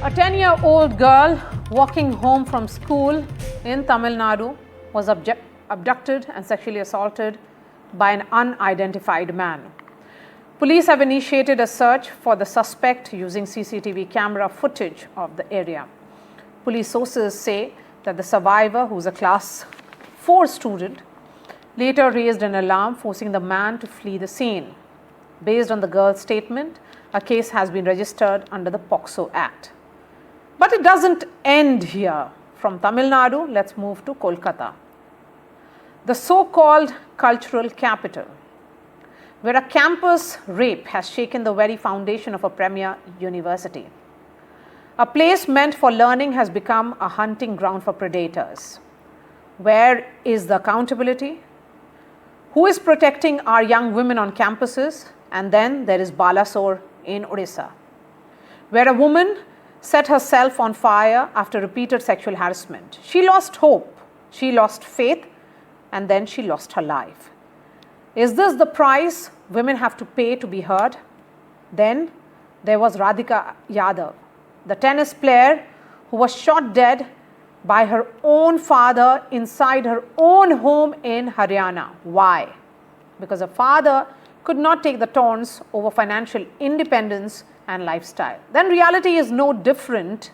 A 10-year-old girl walking home from school in Tamil Nadu was abducted and sexually assaulted by an unidentified man. Police have initiated a search for the suspect using CCTV camera footage of the area. Police sources say that the survivor, who is a class 4 student, later raised an alarm, forcing the man to flee the scene. Based on the girl's statement, a case has been registered under the POCSO Act. But it doesn't end here. From Tamil Nadu, let's move to Kolkata, the so-called cultural capital, where a campus rape has shaken the very foundation of a premier university. A place meant for learning has become a hunting ground for predators. Where is the accountability? Who is protecting our young women on campuses? And then there is Balasore in Odisha, where a woman set herself on fire after repeated sexual harassment. She lost hope, she lost faith, and then she lost her life. Is this the price women have to pay to be heard? Then there was Radhika Yadav, the tennis player who was shot dead by her own father inside her own home in Haryana. Why? Because her father could not take the taunts over financial independence and lifestyle. Then reality is no different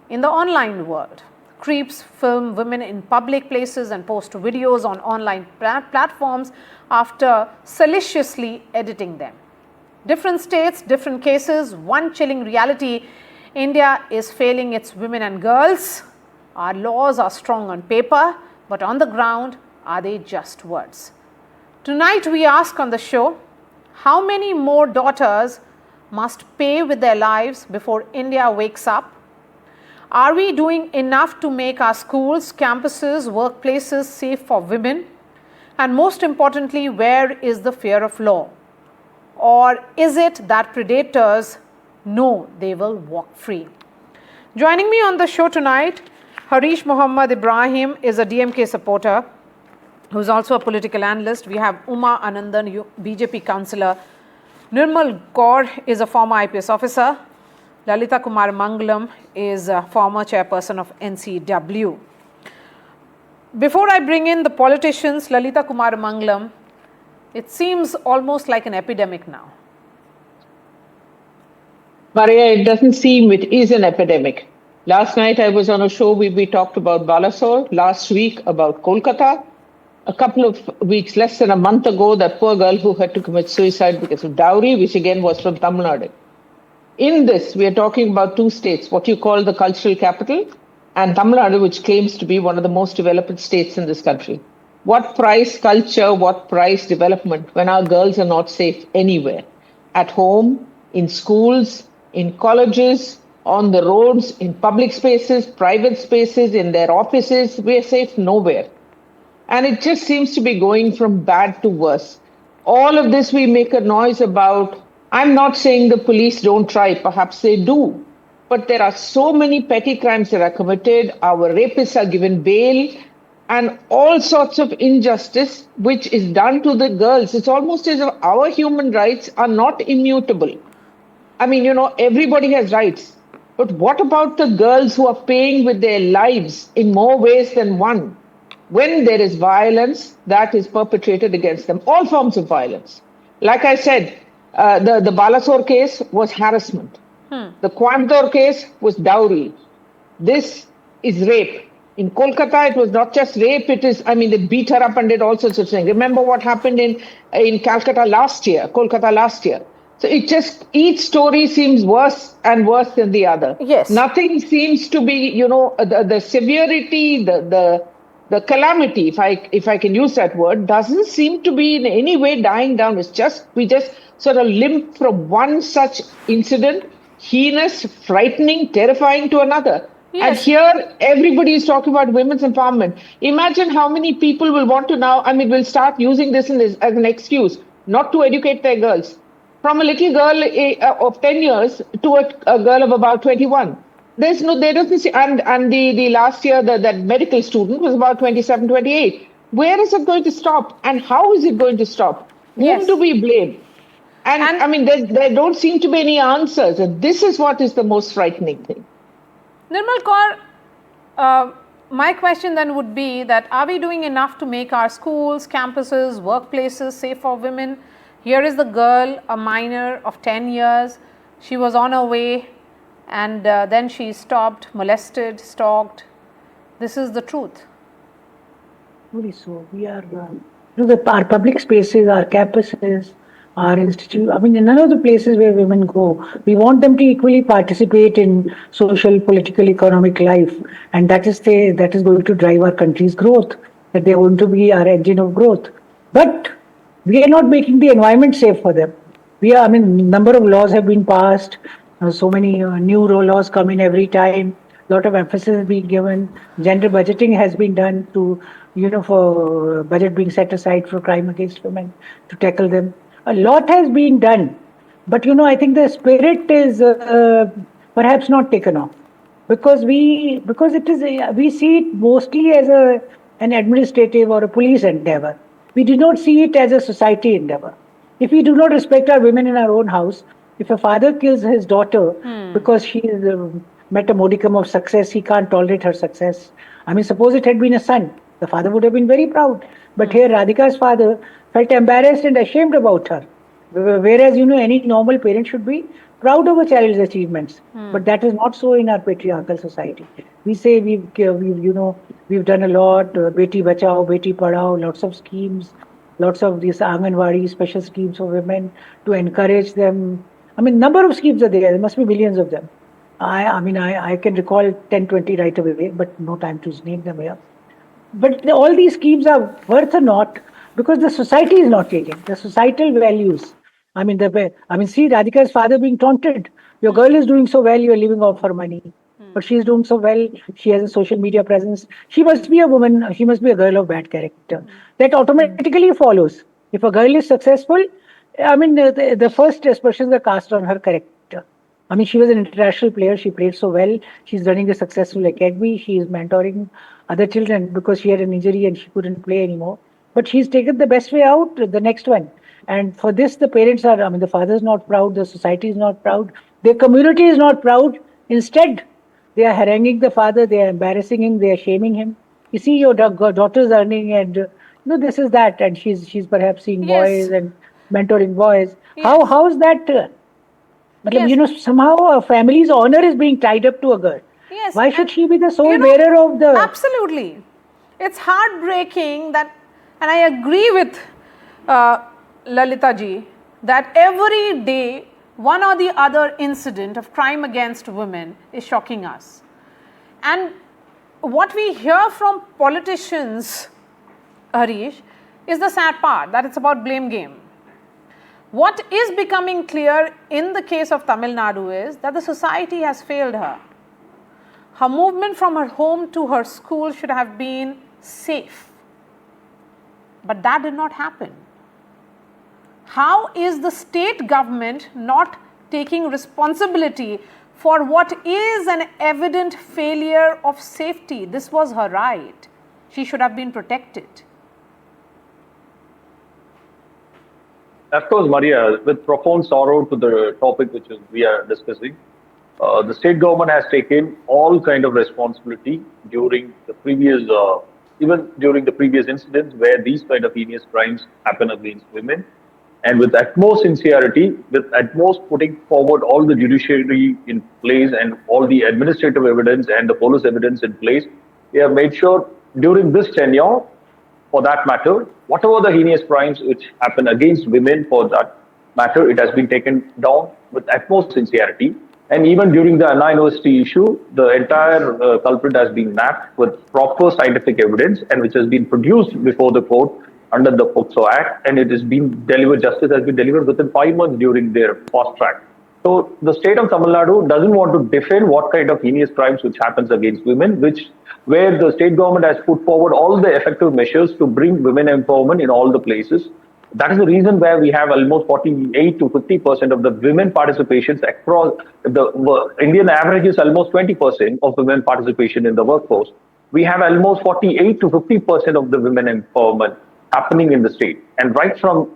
in the online world. Creeps film women in public places and post videos on online platforms after salaciously editing them. Different states, different cases, one chilling reality: India is failing its women and girls. Our laws are strong on paper, but on the ground, are they just words? Tonight we ask on the show, how many more daughters must pay with their lives before India wakes up? Are we doing enough to make our schools, campuses, workplaces safe for women? And most importantly, where is the fear of law? Or is it that predators know they will walk free? Joining me on the show tonight, Harish Mohammad Ibrahim is a DMK supporter who is also a political analyst. We have Uma Anandan, BJP councillor. Nirmal Kaur is a former IPS officer. Lalita Kumar Mangalam is a former chairperson of NCW. Before I bring in the politicians, Lalita Kumar Mangalam, it seems almost like an epidemic now. Marya, it doesn't seem, it is an epidemic. Last night I was on a show where we talked about Balasore, last week about Kolkata. A couple of weeks, less than a month ago, that poor girl who had to commit suicide because of dowry, which again was from Tamil Nadu. In this, we are talking about two states, what you call the cultural capital, and Tamil Nadu, which claims to be one of the most developed states in this country. What price culture, what price development when our girls are not safe anywhere? At home, in schools, in colleges, on the roads, in public spaces, private spaces, in their offices, we are safe nowhere. And it just seems to be going from bad to worse. All of this we make a noise about. I'm not saying the police don't try, perhaps they do. But there are so many petty crimes that are committed. Our rapists are given bail and all sorts of injustice which is done to the girls. It's almost as if our human rights are not immutable. I mean, everybody has rights. But what about the girls who are paying with their lives in more ways than one? When there is violence that is perpetrated against them, all forms of violence. Like I said, the Balasore case was harassment. The Coimbatore case was dowry. This is rape. In Kolkata, it was not just rape, they beat her up and did all sorts of things. Remember what happened in Kolkata last year. So each story seems worse and worse than the other. Yes. Nothing seems to be, the severity, the calamity, if I can use that word, doesn't seem to be in any way dying down. We just sort of limp from one such incident, heinous, frightening, terrifying, to another. Yes. And here, everybody is talking about women's empowerment. Imagine how many people will want to now, will start using this as an excuse not to educate their girls. From a little girl of 10 years to a girl of about 21. There doesn't see, and the last year, that medical student was about 27, 28. Where is it going to stop? And how is it going to stop? Whom do we blame? And I mean, there don't seem to be any answers. And this is what is the most frightening thing. Nirmal Kaur, my question then would be that are we doing enough to make our schools, campuses, workplaces safe for women? Here is the girl, a minor of 10 years. She was on her way and then she stopped, molested, stalked. This is the truth. So we are, our public spaces, our campuses, our institute. I mean, in none of the places where women go, we want them to equally participate in social, political, economic life, and that is going to drive our country's growth. That they are going to be our engine of growth. But we are not making the environment safe for them. Number of laws have been passed. So many new laws come in every time. Lot of emphasis is being given. Gender budgeting has been done to, for budget being set aside for crime against women to tackle them. A lot has been done, but I think the spirit is perhaps not taken off because we see it mostly as an administrative or a police endeavor. We do not see it as a society endeavor. If we do not respect our women in our own house, if a father kills his daughter because she is met a modicum of success, he can't tolerate her success. I mean, suppose it had been a son, the father would have been very proud. But here, Radhika's father felt embarrassed and ashamed about her. Whereas, any normal parent should be proud of a child's achievements. But that is not so in our patriarchal society. We say we've done a lot, Beti Bachao, Beti Padhao, lots of schemes, lots of these Anganwadi special schemes for women to encourage them. I mean, number of schemes are there. There must be millions of them. I can recall 10, 20 right away, but no time to name them here. But all these schemes are worth a naught because the society is not changing. The societal values. See Radhika's father being taunted. Your girl is doing so well, you're living off her money. But she's doing so well, she has a social media presence. She must be a woman, she must be a girl of bad character. That automatically follows. If a girl is successful, the first aspersions are cast on her character. She was an international player. She played so well. She's running a successful academy. She is mentoring other children because she had an injury and she couldn't play anymore. But she's taken the best way out, the next one. And for this, the parents are, the father is not proud. The society is not proud. Their community is not proud. Instead, they are haranguing the father. They are embarrassing him. They are shaming him. You see, your daughter's earning and, this is that. And she's perhaps seeing boys and mentoring boys. Yes. How is that? Somehow a family's honor is being tied up to a girl. Yes. Why should she be the sole bearer of the... Absolutely. It's heartbreaking that, and I agree with Lalita ji, that every day one or the other incident of crime against women is shocking us. And what we hear from politicians, Harish, is the sad part, that it's about blame game. What is becoming clear in the case of Tamil Nadu is that the society has failed her. Her movement from her home to her school should have been safe. But that did not happen. How is the state government not taking responsibility for what is an evident failure of safety? This was her right. She should have been protected. Of course, Maria, with profound sorrow to the topic which we are discussing, the state government has taken all kind of responsibility during the previous, even during the previous incidents where these kind of heinous crimes happen against women. And with utmost sincerity, with utmost putting forward all the judiciary in place and all the administrative evidence and the police evidence in place, we have made sure during this tenure, for that matter, whatever the heinous crimes which happen against women for that matter, it has been taken down with utmost sincerity. And even during the Anna University issue, the entire culprit has been mapped with proper scientific evidence and which has been produced before the court under the POCSO Act, and it has been delivered, justice has been delivered within 5 months during their fast track. So the state of Tamil Nadu doesn't want to defend what kind of heinous crimes which happens against women, where the state government has put forward all the effective measures to bring women empowerment in all the places. That is the reason where we have almost 48 to 50% of the women participations across the Indian average is almost 20% of women participation in the workforce. We have almost 48 to 50% of the women empowerment happening in the state. And right from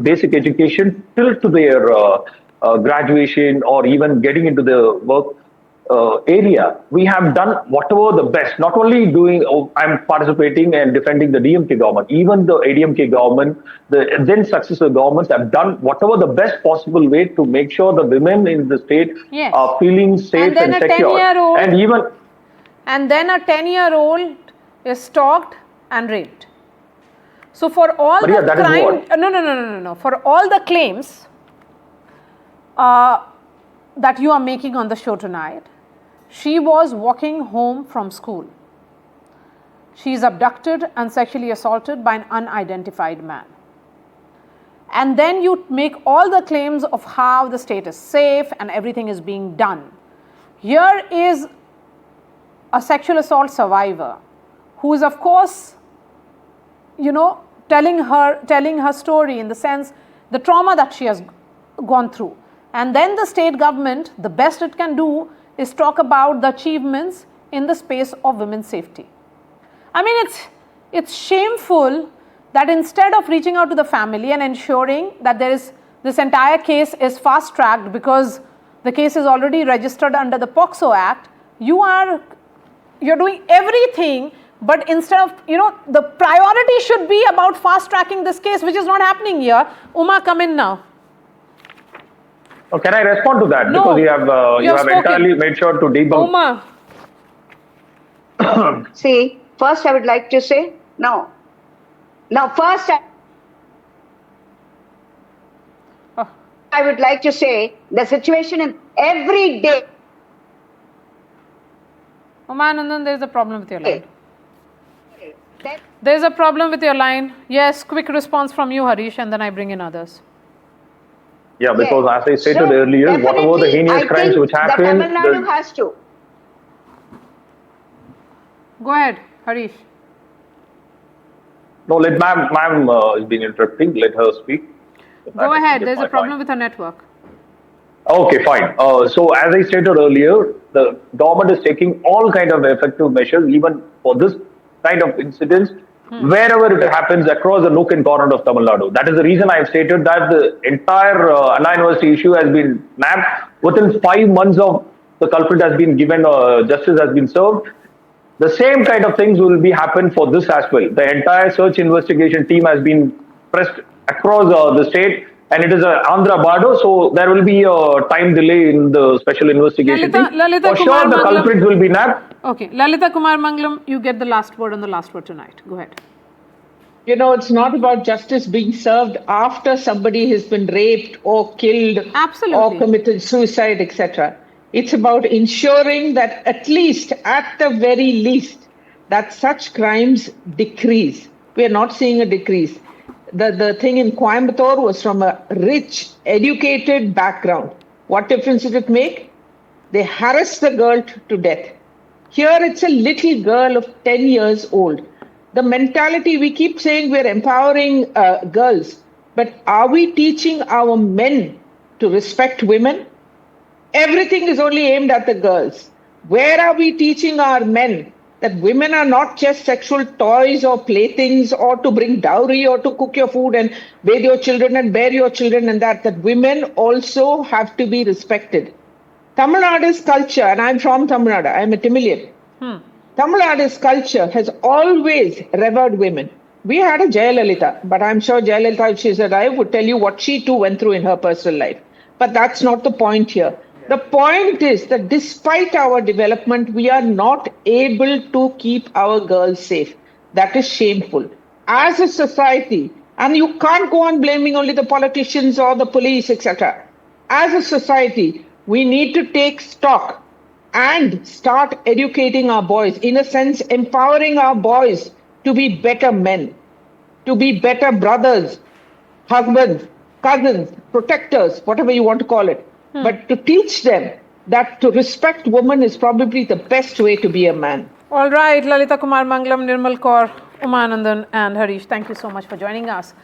basic education till to their graduation or even getting into the work area, we have done whatever the best. Not only doing, I'm participating and defending the DMK government, even the ADMK government, the then successive governments have done whatever the best possible way to make sure the women in the state Yes. are feeling safe and secure. And then a 10-year-old is stalked and raped. So for all Maria, the that is crime, what? no. For all the claims that you are making on the show tonight, she was walking home from school. She is abducted and sexually assaulted by an unidentified man. And then you make all the claims of how the state is safe and everything is being done. Here is a sexual assault survivor who is, of course, telling her story in the sense, the trauma that she has gone through. And then the state government, the best it can do is talk about the achievements in the space of women's safety. I mean, it's shameful that instead of reaching out to the family and ensuring that this entire case is fast tracked because the case is already registered under the POCSO Act, you're doing everything, but instead of, the priority should be about fast tracking this case, which is not happening here. Uma, come in now. Oh, can I respond to that? No, because you have entirely made sure to debunk. Uma. See, first I would like to say, no. Now, first I would like to say the situation in every day. Umanandan, there is a problem with your line. There is a problem with your line. Yes, quick response from you, Harish, and then I bring in others. Yeah, because as I stated earlier, whatever the heinous crimes which happen, Tamil Nadu has to. Go ahead, Harish. No, let ma'am is being interrupting. Let her speak. Go ahead. There's a problem with her network. Okay, fine. So as I stated earlier, the government is taking all kind of effective measures, even for this kind of incidents, wherever it happens across the nook and corner of Tamil Nadu. That is the reason I have stated that the entire Anna University issue has been nabbed. Within 5 months of the culprit has been given, justice has been served. The same kind of things will be happen for this as well. The entire search investigation team has been pressed across the state, and it is Andhra Bado, so there will be a time delay in the special investigation team. For sure, the culprits will be nabbed. Okay, Lalita Kumar Mangalam, you get the last word on the last word tonight. Go ahead. It's not about justice being served after somebody has been raped or killed or committed suicide, etc. It's about ensuring that at the very least, that such crimes decrease. We are not seeing a decrease. The thing in Coimbatore was from a rich, educated background. What difference did it make? They harassed the girl to death. Here it's a little girl of 10 years old. The mentality, we keep saying we're empowering girls, but are we teaching our men to respect women? Everything is only aimed at the girls. Where are we teaching our men that women are not just sexual toys or playthings or to bring dowry or to cook your food and bathe your children and bear your children and that women also have to be respected? Tamil Nadu's culture, and I'm from Tamil Nadu, I'm a Tamilian. Tamil Nadu's culture has always revered women. We had a Jayalalitha, but I'm sure Jayalalitha, if she's alive, would tell you what she too went through in her personal life. But that's not the point here. The point is that despite our development, we are not able to keep our girls safe. That is shameful. As a society, and you can't go on blaming only the politicians or the police, etc. As a society, we need to take stock and start educating our boys, in a sense, empowering our boys to be better men, to be better brothers, husbands, cousins, protectors, whatever you want to call it. But to teach them that to respect women is probably the best way to be a man. All right, Lalita Kumar Mangalam, Nirmal Kaur, Umanandan and Harish, thank you so much for joining us.